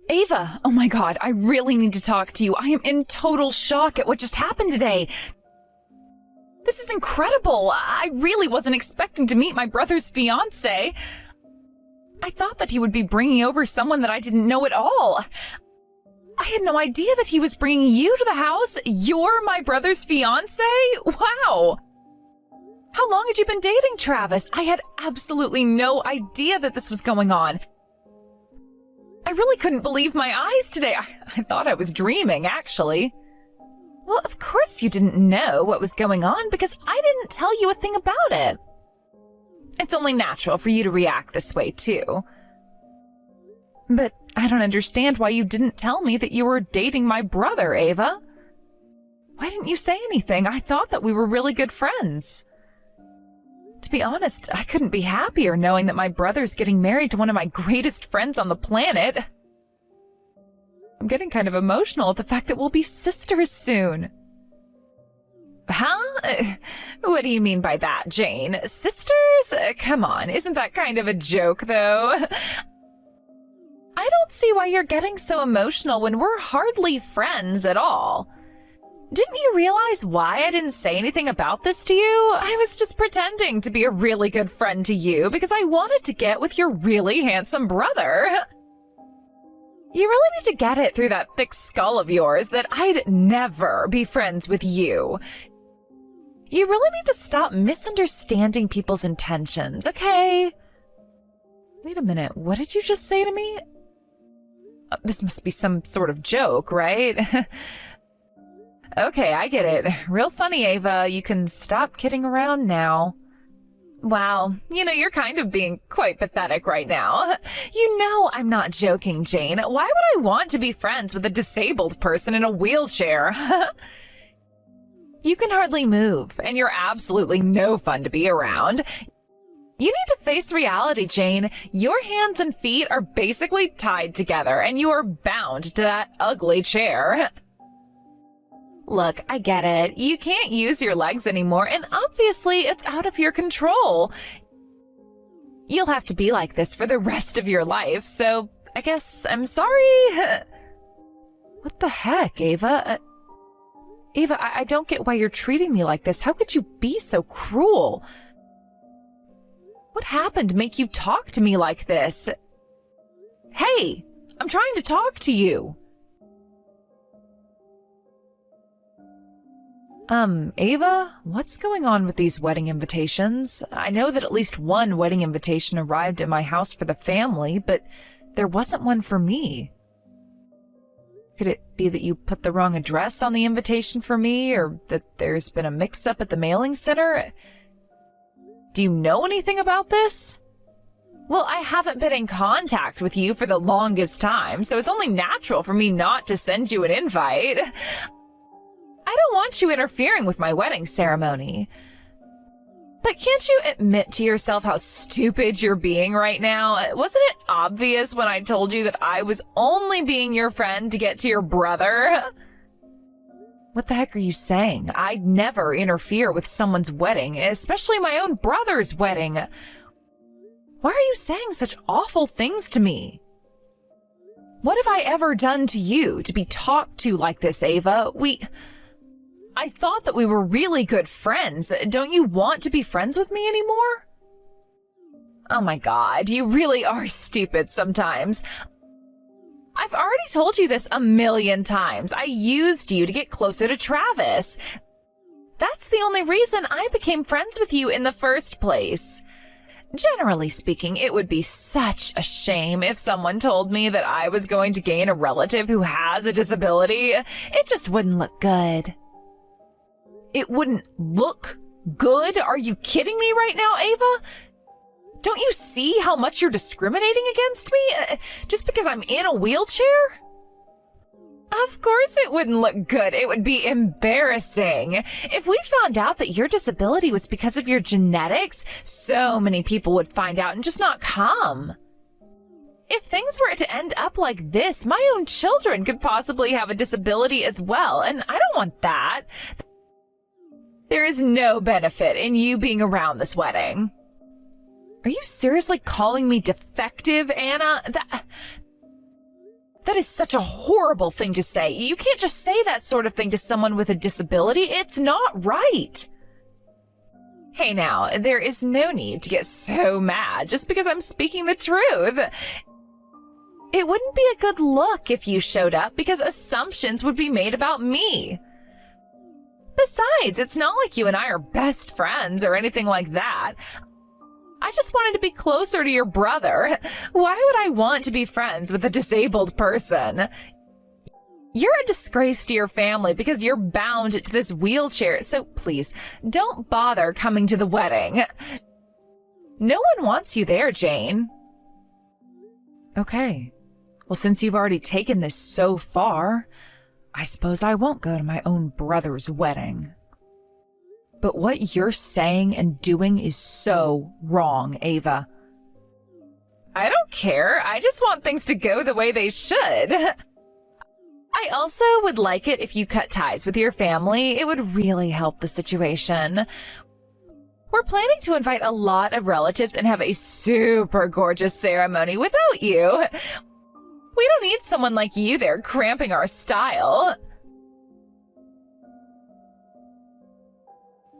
Ava, oh my God, I really need to talk to you. I am in total shock at what just happened today. This is incredible. I really wasn't expecting to meet my brother's fiance. I thought that he would be bringing over someone that I didn't know at all. I had no idea that he was bringing you to the house. You're my brother's fiance? Wow. How long had you been dating Travis? I had absolutely no idea that this was going on. I really couldn't believe my eyes today. I thought I was dreaming, actually. Well, of course you didn't know what was going on because I didn't tell you a thing about it. It's only natural for you to react this way, too. But I don't understand why you didn't tell me that you were dating my brother, Ava. Why didn't you say anything? I thought that we were really good friends. To be honest, I couldn't be happier knowing that my brother's getting married to one of my greatest friends on the planet. I'm getting kind of emotional at the fact that we'll be sisters soon. Huh? What do you mean by that, Jane? Sisters? Come on, isn't that kind of a joke, though? I don't see why you're getting so emotional when we're hardly friends at all. Didn't you realize why I didn't say anything about this to you? I was just pretending to be a really good friend to you because I wanted to get with your really handsome brother. You really need to get it through that thick skull of yours that I'd never be friends with you. You really need to stop misunderstanding people's intentions, okay? Wait a minute, what did you just say to me? This must be some sort of joke, right? Okay, I get it. Real funny, Ava. You can stop kidding around now. Wow, you're kind of being quite pathetic right now. You know I'm not joking, Jane. Why would I want to be friends with a disabled person in a wheelchair? You can hardly move, and you're absolutely no fun to be around. You need to face reality, Jane. Your hands and feet are basically tied together, and you are bound to that ugly chair. Look, I get it. You can't use your legs anymore, and obviously it's out of your control. You'll have to be like this for the rest of your life, so I guess I'm sorry. What the heck, Ava? Ava, I don't get why you're treating me like this. How could you be so cruel? What happened to make you talk to me like this? Hey, I'm trying to talk to you. Ava, what's going on with these wedding invitations? I know that at least one wedding invitation arrived at my house for the family, but there wasn't one for me. Could it be that you put the wrong address on the invitation for me, or that there's been a mix-up at the mailing center? Do you know anything about this? Well, I haven't been in contact with you for the longest time, so it's only natural for me not to send you an invite. I don't want you interfering with my wedding ceremony. But can't you admit to yourself how stupid you're being right now? Wasn't it obvious when I told you that I was only being your friend to get to your brother? What the heck are you saying? I'd never interfere with someone's wedding, especially my own brother's wedding. Why are you saying such awful things to me? What have I ever done to you to be talked to like this, Ava? I thought that we were really good friends. Don't you want to be friends with me anymore? Oh my God, you really are stupid sometimes. I've already told you this a million times. I used you to get closer to Travis. That's the only reason I became friends with you in the first place. Generally speaking, it would be such a shame if someone told me that I was going to gain a relative who has a disability. It just wouldn't look good. It wouldn't look good? Are you kidding me right now, Ava? Don't you see how much you're discriminating against me? Just because I'm in a wheelchair? Of course it wouldn't look good. It would be embarrassing. If we found out that your disability was because of your genetics, so many people would find out and just not come. If things were to end up like this, my own children could possibly have a disability as well, and I don't want that. There is no benefit in you being around this wedding. Are you seriously calling me defective, Anna? That is such a horrible thing to say. You can't just say that sort of thing to someone with a disability. It's not right. Hey now, there is no need to get so mad just because I'm speaking the truth. It wouldn't be a good look if you showed up because assumptions would be made about me. Besides, it's not like you and I are best friends or anything like that. I just wanted to be closer to your brother. Why would I want to be friends with a disabled person? You're a disgrace to your family because you're bound to this wheelchair, so please, don't bother coming to the wedding. No one wants you there, Jane. Okay. Well, since you've already taken this so far, I suppose I won't go to my own brother's wedding. But what you're saying and doing is so wrong, Ava. I don't care. I just want things to go the way they should. I also would like it if you cut ties with your family. It would really help the situation. We're planning to invite a lot of relatives and have a super gorgeous ceremony without you. We don't need someone like you there cramping our style.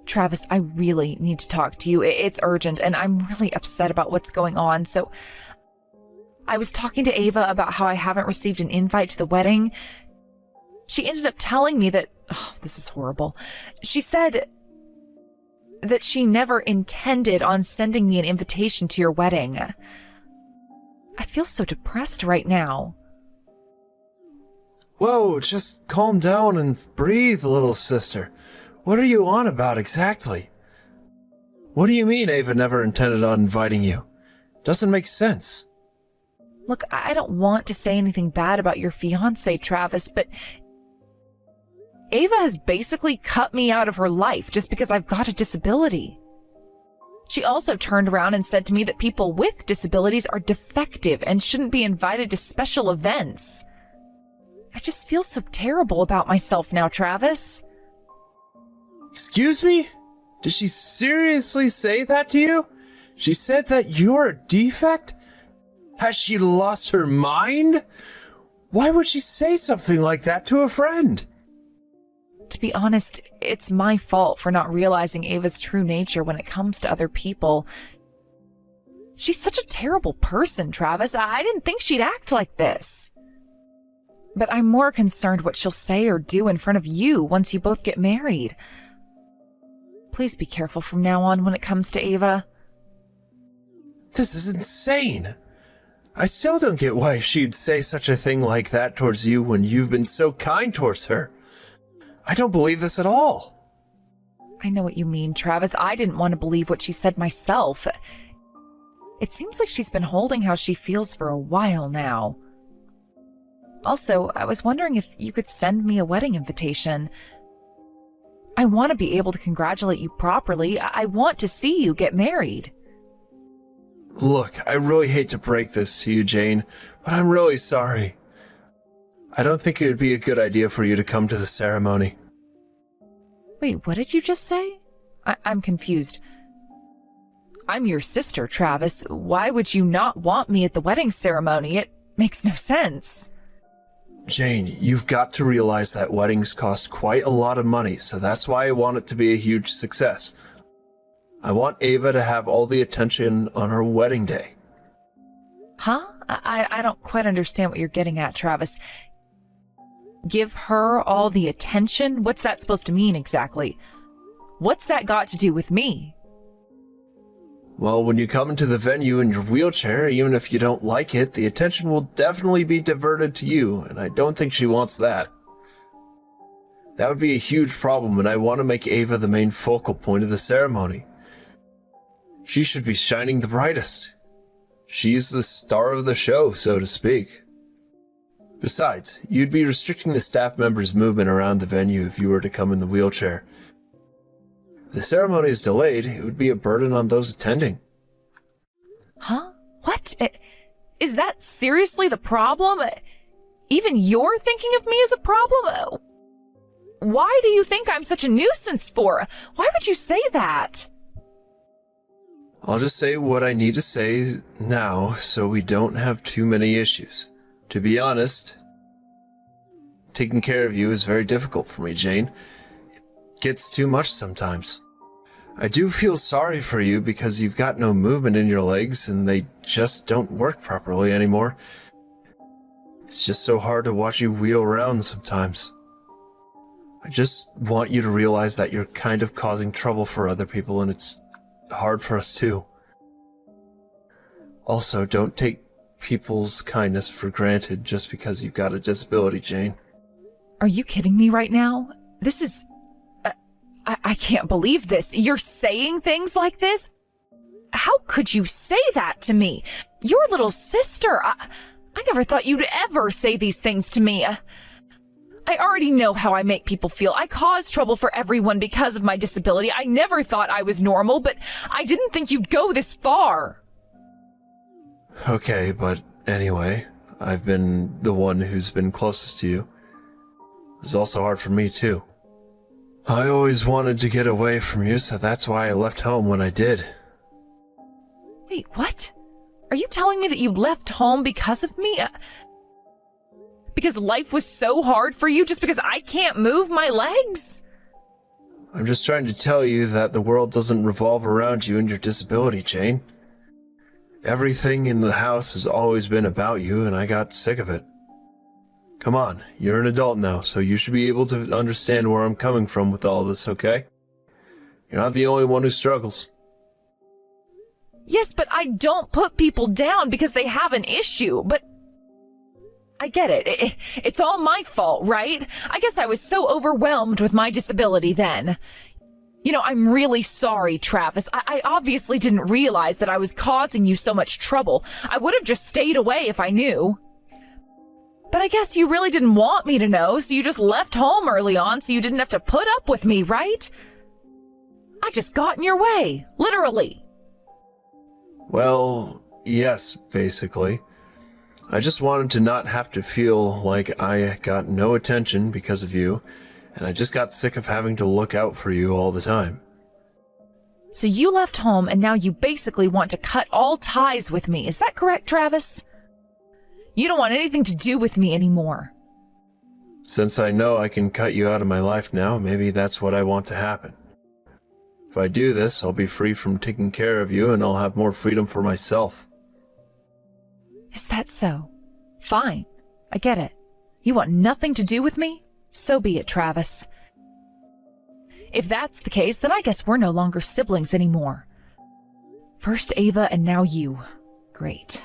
Travis, I really need to talk to you. It's urgent, and I'm really upset about what's going on. So I was talking to Ava about how I haven't received an invite to the wedding. She ended up telling me that, this is horrible. She said that she never intended on sending me an invitation to your wedding. I feel so depressed right now. Whoa, just calm down and breathe, little sister. What are you on about exactly? What do you mean Ava never intended on inviting you? Doesn't make sense. Look, I don't want to say anything bad about your fiancé, Travis, but Ava has basically cut me out of her life just because I've got a disability. She also turned around and said to me that people with disabilities are defective and shouldn't be invited to special events. I just feel so terrible about myself now, Travis. Excuse me? Did she seriously say that to you? She said that you're a defect? Has she lost her mind? Why would she say something like that to a friend? To be honest, it's my fault for not realizing Ava's true nature when it comes to other people. She's such a terrible person, Travis. I didn't think she'd act like this. But I'm more concerned what she'll say or do in front of you once you both get married. Please be careful from now on when it comes to Ava. This is insane. I still don't get why she'd say such a thing like that towards you when you've been so kind towards her. I don't believe this at all. I know what you mean, Travis. I didn't want to believe what she said myself. It seems like she's been holding how she feels for a while now. Also, I was wondering if you could send me a wedding invitation. I want to be able to congratulate you properly. I want to see you get married. Look, I really hate to break this to you, Jane, but I'm really sorry. I don't think it would be a good idea for you to come to the ceremony. Wait, what did you just say? I'm confused. I'm your sister, Travis. Why would you not want me at the wedding ceremony? It makes no sense. Jane, you've got to realize that weddings cost quite a lot of money, so that's why I want it to be a huge success. I want Ava to have all the attention on her wedding day. Huh? I don't quite understand what you're getting at, Travis. Give her all the attention? What's that supposed to mean exactly? What's that got to do with me? Well, when you come into the venue in your wheelchair, even if you don't like it, the attention will definitely be diverted to you, and I don't think she wants that. That would be a huge problem, and I want to make Ava the main focal point of the ceremony. She should be shining the brightest. She's the star of the show, so to speak. Besides, you'd be restricting the staff members' movement around the venue if you were to come in the wheelchair. If the ceremony is delayed, it would be a burden on those attending. Huh? What? Is that seriously the problem? Even you're thinking of me as a problem? Why do you think I'm such a nuisance for? Why would you say that? I'll just say what I need to say now so we don't have too many issues. To be honest, taking care of you is very difficult for me, Jane. It gets too much sometimes. I do feel sorry for you because you've got no movement in your legs and they just don't work properly anymore. It's just so hard to watch you wheel around sometimes. I just want you to realize that you're kind of causing trouble for other people and it's hard for us too. Also, don't take people's kindness for granted just because you've got a disability, Jane. Are you kidding me right now? This is... I can't believe this. You're saying things like this? How could you say that to me? Your little sister. I never thought you'd ever say these things to me. I already know how I make people feel. I cause trouble for everyone because of my disability. I never thought I was normal, but I didn't think you'd go this far. Okay, but anyway, I've been the one who's been closest to you. It's also hard for me, too. I always wanted to get away from you, so that's why I left home when I did. Wait, what? Are you telling me that you left home because of me? Because life was so hard for you just because I can't move my legs? I'm just trying to tell you that the world doesn't revolve around you and your disability, Jane. Everything in the house has always been about you, and I got sick of it. Come on, you're an adult now, so you should be able to understand where I'm coming from with all this, okay? You're not the only one who struggles. Yes, but I don't put people down because they have an issue, but... I get it. It's all my fault, right? I guess I was so overwhelmed with my disability then. You know, I'm really sorry, Travis. I obviously didn't realize that I was causing you so much trouble. I would have just stayed away if I knew. But I guess you really didn't want me to know, so you just left home early on so you didn't have to put up with me, right? I just got in your way, literally. Well, yes, basically. I just wanted to not have to feel like I got no attention because of you, and I just got sick of having to look out for you all the time. So you left home and now you basically want to cut all ties with me, is that correct, Travis? You don't want anything to do with me anymore. Since I know I can cut you out of my life now, maybe that's what I want to happen. If I do this, I'll be free from taking care of you and I'll have more freedom for myself. Is that so? Fine. I get it. You want nothing to do with me? So be it, Travis. If that's the case, then I guess we're no longer siblings anymore. First Ava and now you. Great.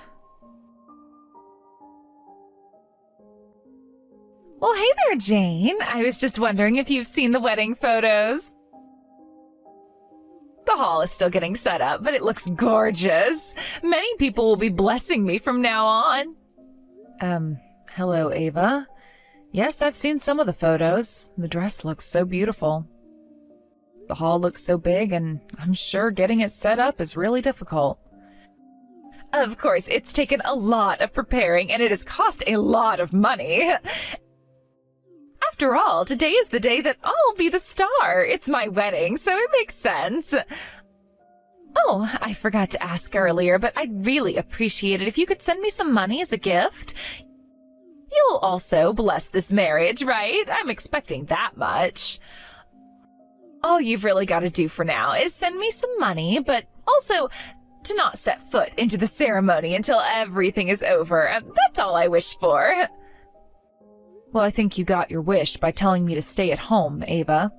Well, hey there, Jane. I was just wondering if you've seen the wedding photos. The hall is still getting set up, but it looks gorgeous. Many people will be blessing me from now on. Hello, Ava. Yes, I've seen some of the photos. The dress looks so beautiful. The hall looks so big, and I'm sure getting it set up is really difficult. Of course, it's taken a lot of preparing, and it has cost a lot of money. After all, today is the day that I'll be the star. It's my wedding, so it makes sense. Oh, I forgot to ask earlier, but I'd really appreciate it if you could send me some money as a gift. You'll also bless this marriage, right? I'm expecting that much. All you've really got to do for now is send me some money, but also to not set foot into the ceremony until everything is over. That's all I wish for. Well, I think you got your wish by telling me to stay at home, Ava.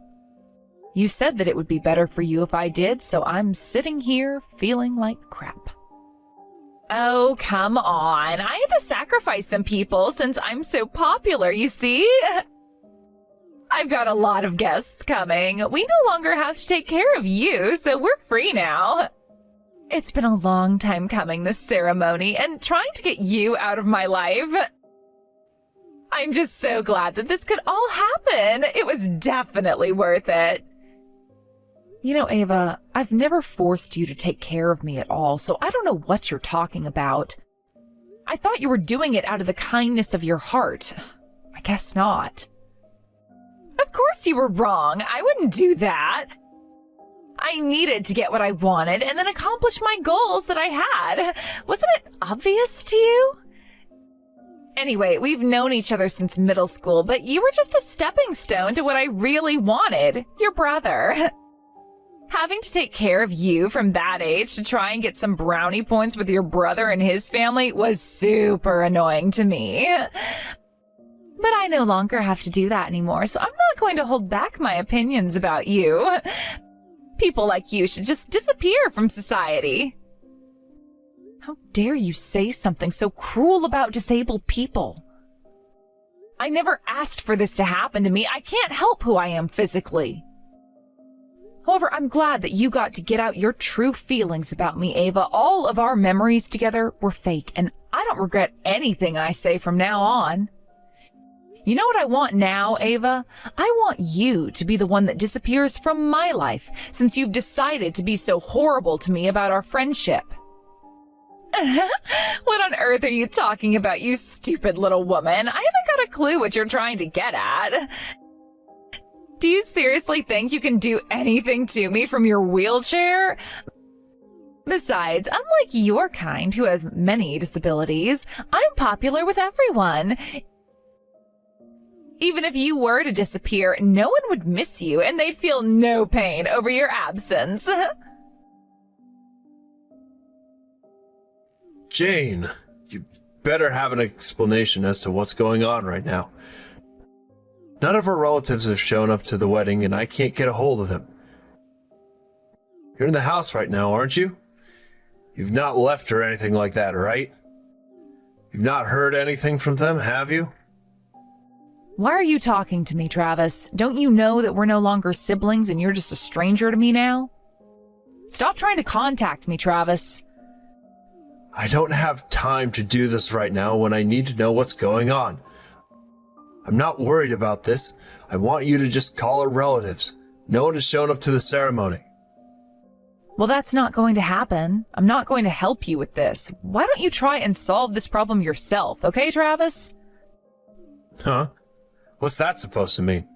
You said that it would be better for you if I did, so I'm sitting here feeling like crap. Oh, come on. I had to sacrifice some people since I'm so popular, you see? I've got a lot of guests coming. We no longer have to take care of you, so we're free now. It's been a long time coming, this ceremony, and trying to get you out of my life. I'm just so glad that this could all happen. It was definitely worth it. You know, Ava, I've never forced you to take care of me at all, so I don't know what you're talking about. I thought you were doing it out of the kindness of your heart. I guess not. Of course you were wrong. I wouldn't do that. I needed to get what I wanted and then accomplish my goals that I had. Wasn't it obvious to you? Anyway, we've known each other since middle school, but you were just a stepping stone to what I really wanted, your brother. Having to take care of you from that age to try and get some brownie points with your brother and his family was super annoying to me. But I no longer have to do that anymore, so I'm not going to hold back my opinions about you. People like you should just disappear from society. How dare you say something so cruel about disabled people? I never asked for this to happen to me. I can't help who I am physically. However, I'm glad that you got to get out your true feelings about me, Ava. All of our memories together were fake, and I don't regret anything I say from now on. You know what I want now, Ava? I want you to be the one that disappears from my life, since you've decided to be so horrible to me about our friendship. What on earth are you talking about, you stupid little woman? I haven't got a clue what you're trying to get at. Do you seriously think you can do anything to me from your wheelchair? Besides, unlike your kind who have many disabilities, I'm popular with everyone. Even if you were to disappear, no one would miss you and they'd feel no pain over your absence. Jane, you better have an explanation as to what's going on right now. None of our relatives have shown up to the wedding, and I can't get a hold of them. You're in the house right now, aren't you? You've not left or anything like that, right? You've not heard anything from them, have you? Why are you talking to me, Travis? Don't you know that we're no longer siblings and you're just a stranger to me now? Stop trying to contact me, Travis. I don't have time to do this right now when I need to know what's going on. I'm not worried about this. I want you to just call our relatives. No one has shown up to the ceremony. Well, that's not going to happen. I'm not going to help you with this. Why don't you try and solve this problem yourself, okay, Travis? Huh? What's that supposed to mean?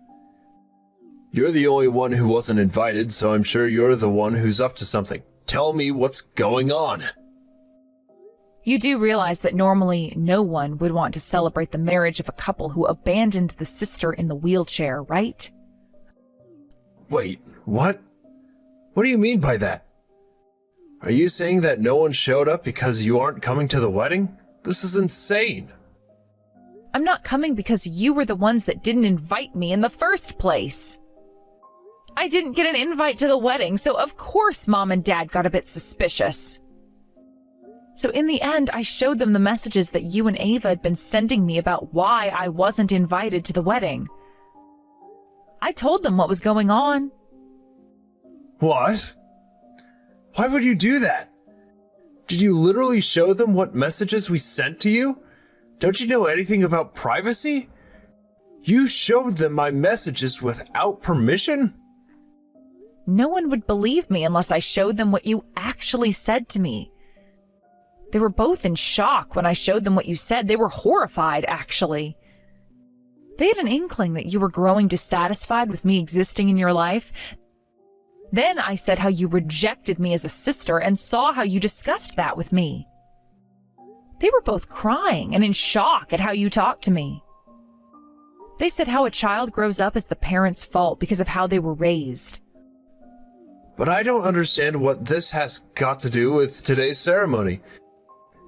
You're the only one who wasn't invited, so I'm sure you're the one who's up to something. Tell me what's going on. You do realize that normally no one would want to celebrate the marriage of a couple who abandoned the sister in the wheelchair, right? Wait, what? What do you mean by that? Are you saying that no one showed up because you aren't coming to the wedding? This is insane. I'm not coming because you were the ones that didn't invite me in the first place. I didn't get an invite to the wedding, so of course Mom and Dad got a bit suspicious. So in the end, I showed them the messages that you and Ava had been sending me about why I wasn't invited to the wedding. I told them what was going on. What? Why would you do that? Did you literally show them what messages we sent to you? Don't you know anything about privacy? You showed them my messages without permission? No one would believe me unless I showed them what you actually said to me. They were both in shock when I showed them what you said. They were horrified, actually. They had an inkling that you were growing dissatisfied with me existing in your life. Then I said how you rejected me as a sister and saw how you discussed that with me. They were both crying and in shock at how you talked to me. They said how a child grows up as the parent's fault because of how they were raised. But I don't understand what this has got to do with today's ceremony.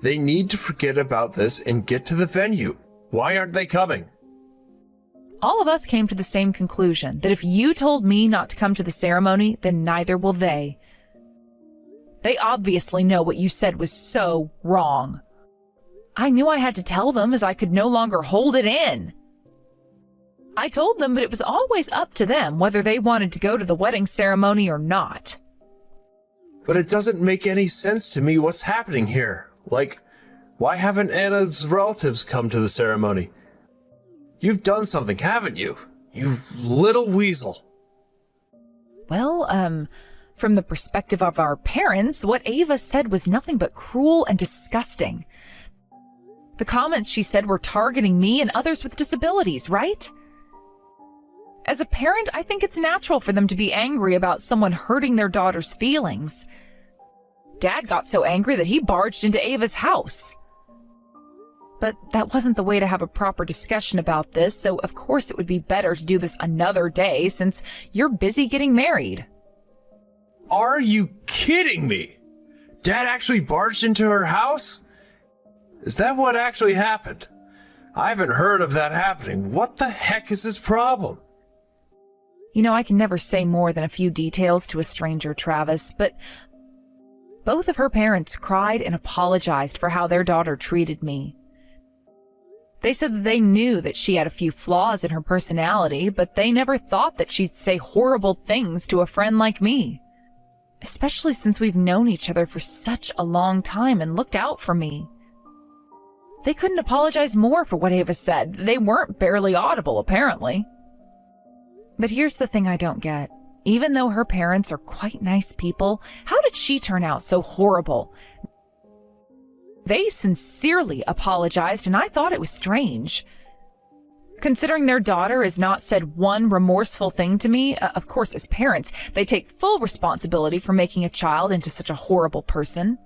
They need to forget about this and get to the venue. Why aren't they coming? All of us came to the same conclusion, that if you told me not to come to the ceremony, then neither will they. They obviously know what you said was so wrong. I knew I had to tell them as I could no longer hold it in. I told them, but it was always up to them whether they wanted to go to the wedding ceremony or not. But it doesn't make any sense to me what's happening here. Like, why haven't Anna's relatives come to the ceremony? You've done something, haven't you? You little weasel. Well, from the perspective of our parents, what Ava said was nothing but cruel and disgusting. The comments she said were targeting me and others with disabilities, right? As a parent, I think it's natural for them to be angry about someone hurting their daughter's feelings. Dad got so angry that he barged into Ava's house. But that wasn't the way to have a proper discussion about this, so of course it would be better to do this another day since you're busy getting married. Are you kidding me? Dad actually barged into her house? Is that what actually happened? I haven't heard of that happening. What the heck is his problem? You know, I can never say more than a few details to a stranger, Travis, but both of her parents cried and apologized for how their daughter treated me. They said that they knew that she had a few flaws in her personality, but they never thought that she'd say horrible things to a friend like me. Especially since we've known each other for such a long time and looked out for me. They couldn't apologize more for what Ava said. They weren't barely audible, apparently. But here's the thing I don't get. Even though her parents are quite nice people, how did she turn out so horrible? They sincerely apologized, and I thought it was strange. Considering their daughter has not said one remorseful thing to me, of course, as parents, they take full responsibility for making a child into such a horrible person.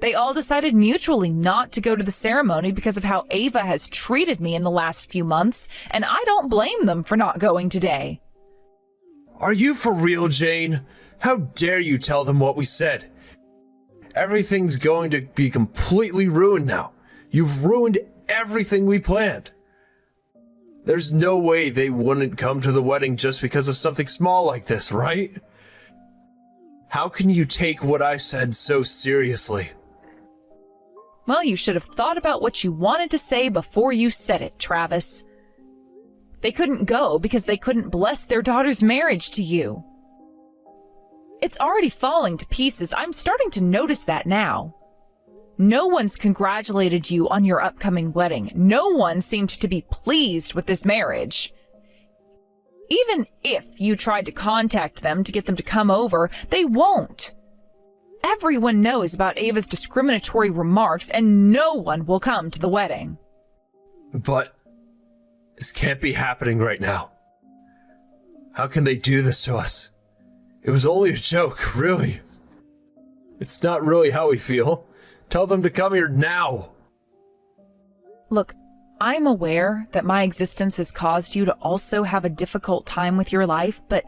They all decided mutually not to go to the ceremony because of how Ava has treated me in the last few months, and I don't blame them for not going today. Are you for real, Jane? How dare you tell them what we said? Everything's going to be completely ruined now. You've ruined everything we planned. There's no way they wouldn't come to the wedding just because of something small like this, right? How can you take what I said so seriously? Well, you should have thought about what you wanted to say before you said it, Travis. They couldn't go because they couldn't bless their daughter's marriage to you. It's already falling to pieces. I'm starting to notice that now. No one's congratulated you on your upcoming wedding. No one seemed to be pleased with this marriage. Even if you tried to contact them to get them to come over, they won't. Everyone knows about Ava's discriminatory remarks, and no one will come to the wedding. But this can't be happening right now. How can they do this to us? It was only a joke, really. It's not really how we feel. Tell them to come here now. Look, I'm aware that my existence has caused you to also have a difficult time with your life, but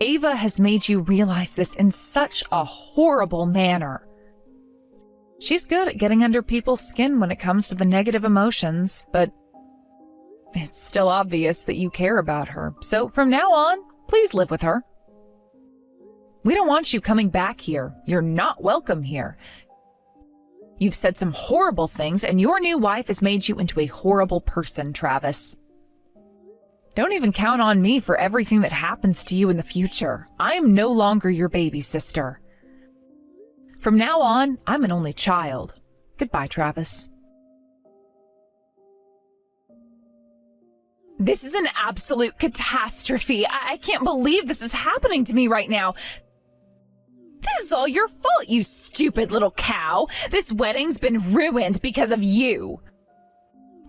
Ava has made you realize this in such a horrible manner. She's good at getting under people's skin when it comes to the negative emotions, but it's still obvious that you care about her. So from now on, please live with her. We don't want you coming back here. You're not welcome here. You've said some horrible things, and your new wife has made you into a horrible person, Travis. Don't even count on me for everything that happens to you in the future. I am no longer your baby sister. From now on, I'm an only child. Goodbye, Travis. This is an absolute catastrophe. I can't believe this is happening to me right now. This is all your fault, you stupid little cow. This wedding's been ruined because of you.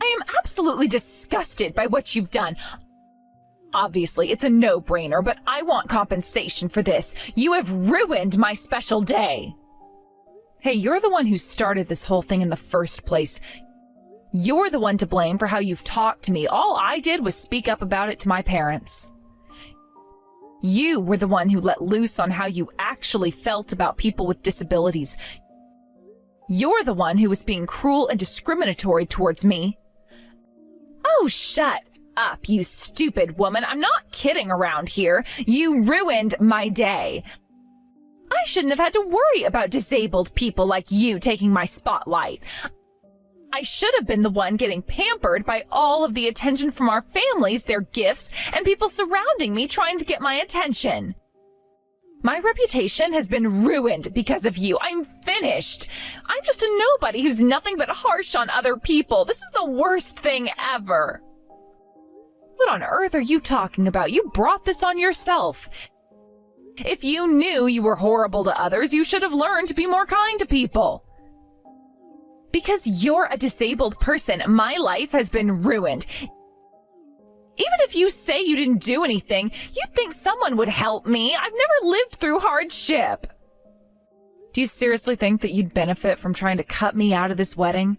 I am absolutely disgusted by what you've done. Obviously, it's a no-brainer, but I want compensation for this. You have ruined my special day. Hey, you're the one who started this whole thing in the first place. You're the one to blame for how you've talked to me. All I did was speak up about it to my parents. You were the one who let loose on how you actually felt about people with disabilities. You're the one who was being cruel and discriminatory towards me. Oh, shut up, you stupid woman. I'm not kidding around here. You ruined my day. I shouldn't have had to worry about disabled people like you taking my spotlight. I should have been the one getting pampered by all of the attention from our families, their gifts, and people surrounding me trying to get my attention. My reputation has been ruined because of you. I'm finished. I'm just a nobody who's nothing but harsh on other people. This is the worst thing ever. What on earth are you talking about? You brought this on yourself. If you knew you were horrible to others, you should have learned to be more kind to people. Because you're a disabled person, my life has been ruined. Even if you say you didn't do anything, you'd think someone would help me. I've never lived through hardship. Do you seriously think that you'd benefit from trying to cut me out of this wedding?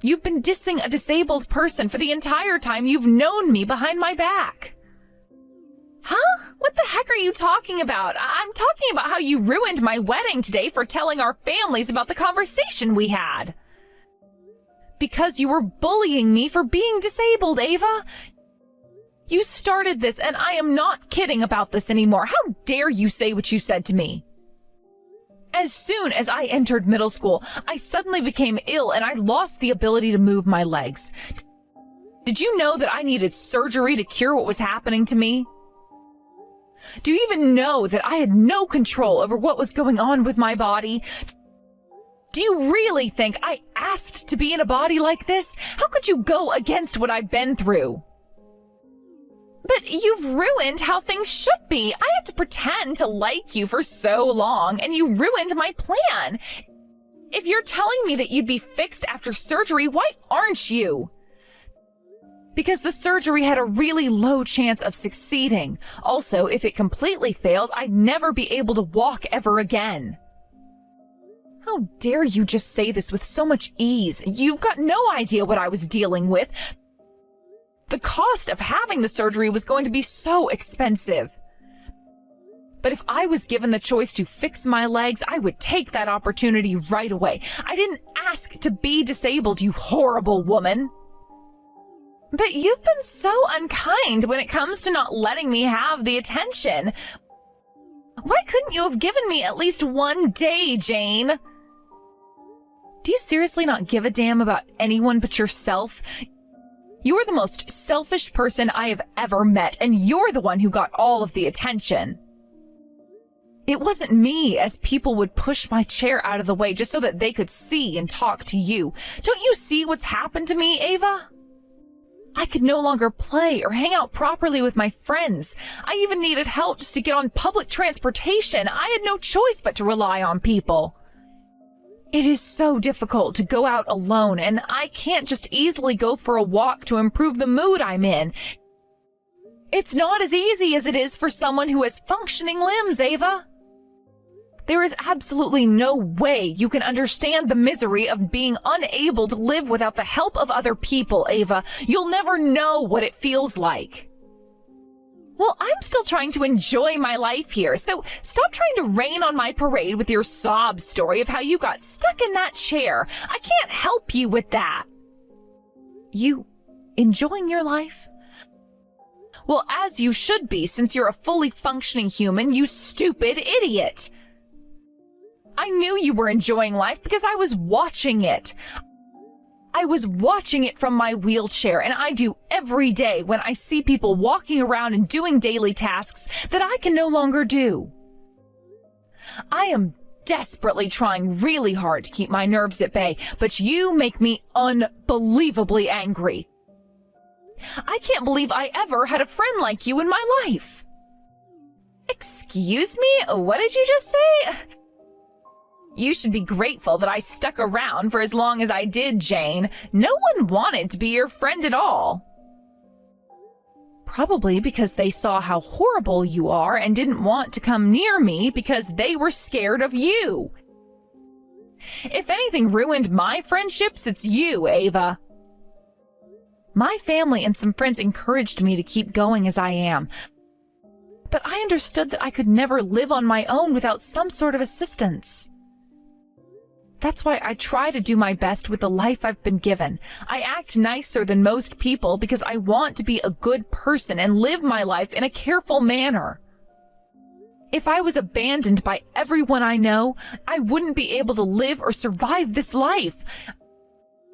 You've been dissing a disabled person for the entire time you've known me behind my back. Huh? What the heck are you talking about? I'm talking about how you ruined my wedding today for telling our families about the conversation we had. Because you were bullying me for being disabled, Ava. You started this, and I am not kidding about this anymore. How dare you say what you said to me? As soon as I entered middle school, I suddenly became ill and I lost the ability to move my legs. Did you know that I needed surgery to cure what was happening to me? Do you even know that I had no control over what was going on with my body? Do you really think I asked to be in a body like this? How could you go against what I've been through? But you've ruined how things should be. I had to pretend to like you for so long, and you ruined my plan. If you're telling me that you'd be fixed after surgery, why aren't you? Because the surgery had a really low chance of succeeding. Also, if it completely failed, I'd never be able to walk ever again. How dare you just say this with so much ease? You've got no idea what I was dealing with. The cost of having the surgery was going to be so expensive. But if I was given the choice to fix my legs, I would take that opportunity right away. I didn't ask to be disabled, you horrible woman. But you've been so unkind when it comes to not letting me have the attention. Why couldn't you have given me at least one day, Jane? Do you seriously not give a damn about anyone but yourself? You're the most selfish person I have ever met, and you're the one who got all of the attention. It wasn't me, as people would push my chair out of the way just so that they could see and talk to you. Don't you see what's happened to me, Ava? I could no longer play or hang out properly with my friends. I even needed help just to get on public transportation. I had no choice but to rely on people. It is so difficult to go out alone, and I can't just easily go for a walk to improve the mood I'm in. It's not as easy as it is for someone who has functioning limbs, Ava. There is absolutely no way you can understand the misery of being unable to live without the help of other people, Ava. You'll never know what it feels like. Well, I'm still trying to enjoy my life here, so stop trying to rain on my parade with your sob story of how you got stuck in that chair. I can't help you with that. You enjoying your life? Well, as you should be, since you're a fully functioning human, you stupid idiot. I knew you were enjoying life because I was watching it. I was watching it from my wheelchair, and I do every day when I see people walking around and doing daily tasks that I can no longer do. I am desperately trying really hard to keep my nerves at bay, but you make me unbelievably angry. I can't believe I ever had a friend like you in my life. Excuse me? What did you just say? You should be grateful that I stuck around for as long as I did, Jane. No one wanted to be your friend at all. Probably because they saw how horrible you are and didn't want to come near me because they were scared of you. If anything ruined my friendships, it's you, Ava. My family and some friends encouraged me to keep going as I am. But I understood that I could never live on my own without some sort of assistance. That's why I try to do my best with the life I've been given. I act nicer than most people because I want to be a good person and live my life in a careful manner. If I was abandoned by everyone I know, I wouldn't be able to live or survive this life.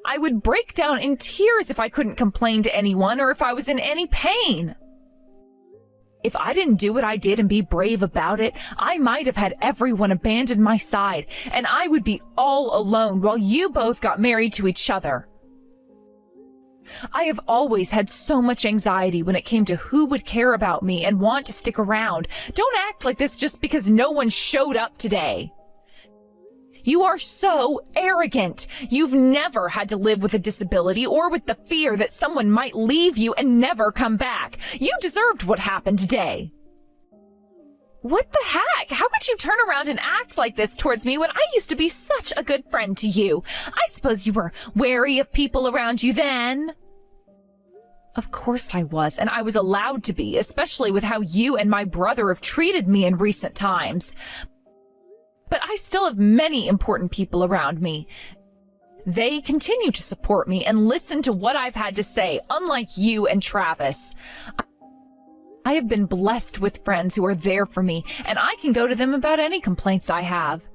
I would break down in tears if I couldn't complain to anyone or if I was in any pain. If I didn't do what I did and be brave about it, I might have had everyone abandon my side, and I would be all alone while you both got married to each other. I have always had so much anxiety when it came to who would care about me and want to stick around. Don't act like this just because no one showed up today. You are so arrogant. You've never had to live with a disability or with the fear that someone might leave you and never come back. You deserved what happened today. What the heck? How could you turn around and act like this towards me when I used to be such a good friend to you? I suppose you were wary of people around you then. Of course I was, and I was allowed to be, especially with how you and my brother have treated me in recent times. But I still have many important people around me. They continue to support me and listen to what I've had to say, unlike you and Travis. I have been blessed with friends who are there for me, and I can go to them about any complaints I have.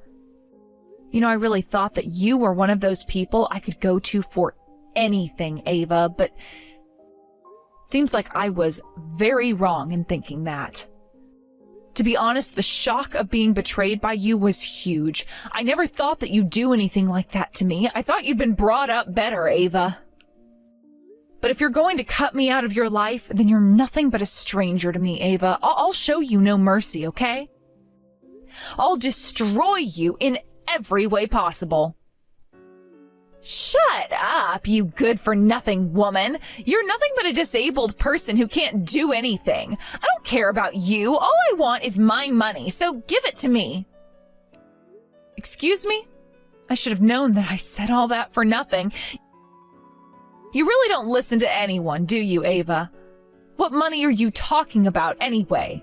You know, I really thought that you were one of those people I could go to for anything, Ava, but it seems like I was very wrong in thinking that. To be honest, the shock of being betrayed by you was huge. I never thought that you'd do anything like that to me. I thought you'd been brought up better, Ava. But if you're going to cut me out of your life, then you're nothing but a stranger to me, Ava. I'll show you no mercy, okay? I'll destroy you in every way possible. Shut up, you good-for-nothing woman. You're nothing but a disabled person who can't do anything. I don't care about you. All I want is my money, so give it to me. Excuse me? I should have known that I said all that for nothing. You really don't listen to anyone, do you, Ava? What money are you talking about anyway?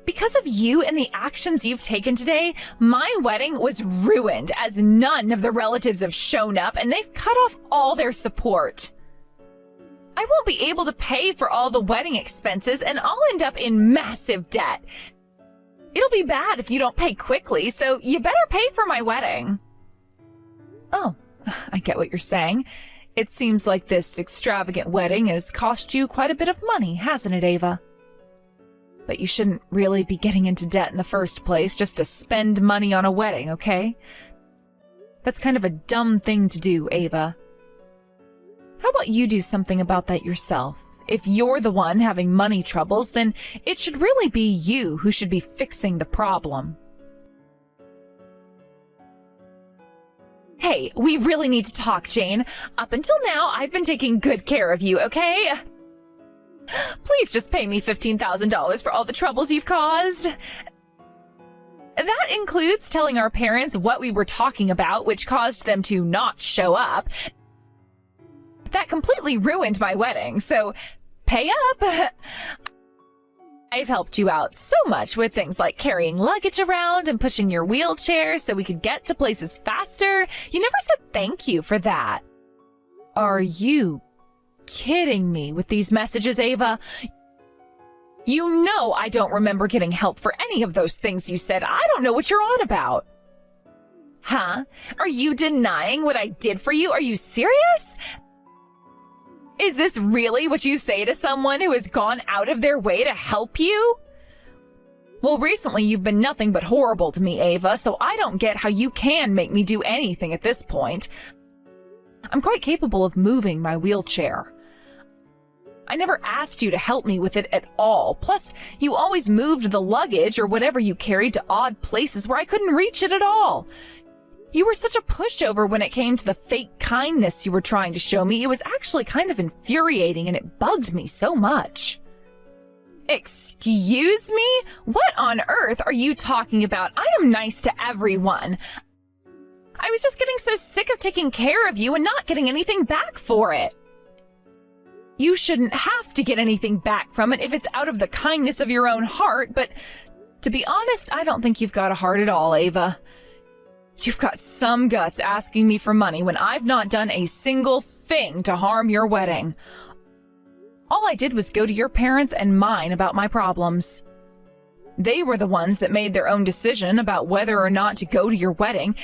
Because of you and the actions you've taken today, my wedding was ruined as none of the relatives have shown up and they've cut off all their support. I won't be able to pay for all the wedding expenses and I'll end up in massive debt. It'll be bad if you don't pay quickly, so you better pay for my wedding. Oh, I get what you're saying. It seems like this extravagant wedding has cost you quite a bit of money, hasn't it, Ava? But you shouldn't really be getting into debt in the first place just to spend money on a wedding, okay? That's kind of a dumb thing to do, Ava. How about you do something about that yourself? If you're the one having money troubles, then it should really be you who should be fixing the problem. Hey, we really need to talk, Jane. Up until now, I've been taking good care of you, okay? Please just pay me $15,000 for all the troubles you've caused. That includes telling our parents what we were talking about, which caused them to not show up. That completely ruined my wedding, so pay up. I've helped you out so much with things like carrying luggage around and pushing your wheelchair so we could get to places faster. You never said thank you for that. Are you kidding me with these messages, Ava? You know I don't remember getting help for any of those things you said. I don't know what you're on about. Huh? Are you denying what I did for you? Are you serious? Is this really what you say to someone who has gone out of their way to help you? Well, recently you've been nothing but horrible to me, Ava, so I don't get how you can make me do anything at this point. I'm quite capable of moving my wheelchair. I never asked you to help me with it at all. Plus, you always moved the luggage or whatever you carried to odd places where I couldn't reach it at all. You were such a pushover when it came to the fake kindness you were trying to show me. It was actually kind of infuriating and it bugged me so much. Excuse me? What on earth are you talking about? I am nice to everyone. I was just getting so sick of taking care of you and not getting anything back for it. You shouldn't have to get anything back from it if it's out of the kindness of your own heart, but to be honest, I don't think you've got a heart at all, Ava. You've got some guts asking me for money when I've not done a single thing to harm your wedding. All I did was go to your parents and mine about my problems. They were the ones that made their own decision about whether or not to go to your wedding.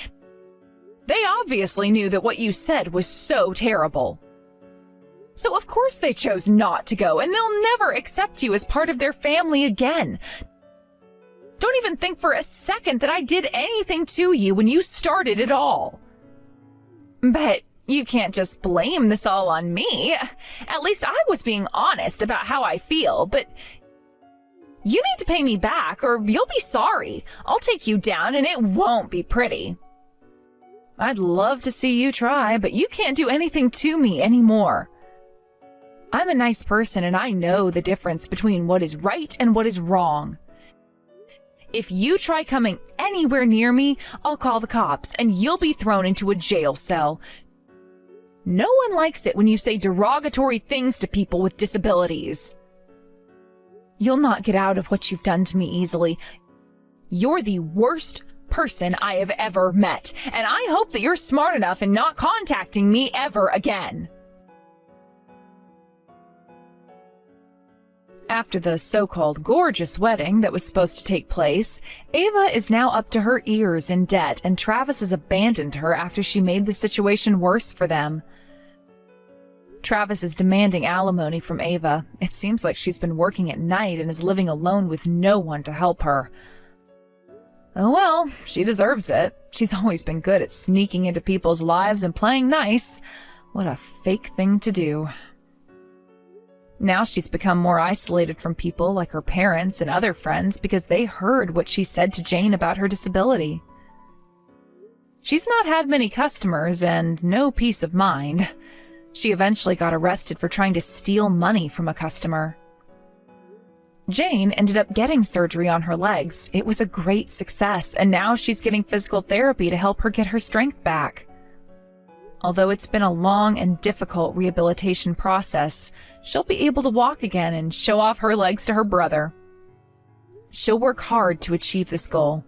They obviously knew that what you said was so terrible. So of course they chose not to go, and they'll never accept you as part of their family again. Don't even think for a second that I did anything to you when you started it all. But you can't just blame this all on me. At least I was being honest about how I feel, but you need to pay me back or you'll be sorry. I'll take you down and it won't be pretty. I'd love to see you try, but you can't do anything to me anymore. I'm a nice person and I know the difference between what is right and what is wrong. If you try coming anywhere near me, I'll call the cops and you'll be thrown into a jail cell. No one likes it when you say derogatory things to people with disabilities. You'll not get out of what you've done to me easily. You're the worst person I have ever met, and I hope that you're smart enough in not contacting me ever again. After the so-called gorgeous wedding that was supposed to take place, Ava is now up to her ears in debt, and Travis has abandoned her after she made the situation worse for them. Travis is demanding alimony from Ava. It seems like she's been working at night and is living alone with no one to help her. Oh well, she deserves it. She's always been good at sneaking into people's lives and playing nice. What a fake thing to do. Now she's become more isolated from people like her parents and other friends because they heard what she said to Jane about her disability. She's not had many customers and no peace of mind. She eventually got arrested for trying to steal money from a customer. Jane ended up getting surgery on her legs. It was a great success, and now she's getting physical therapy to help her get her strength back. Although it's been a long and difficult rehabilitation process, she'll be able to walk again and show off her legs to her brother. She'll work hard to achieve this goal.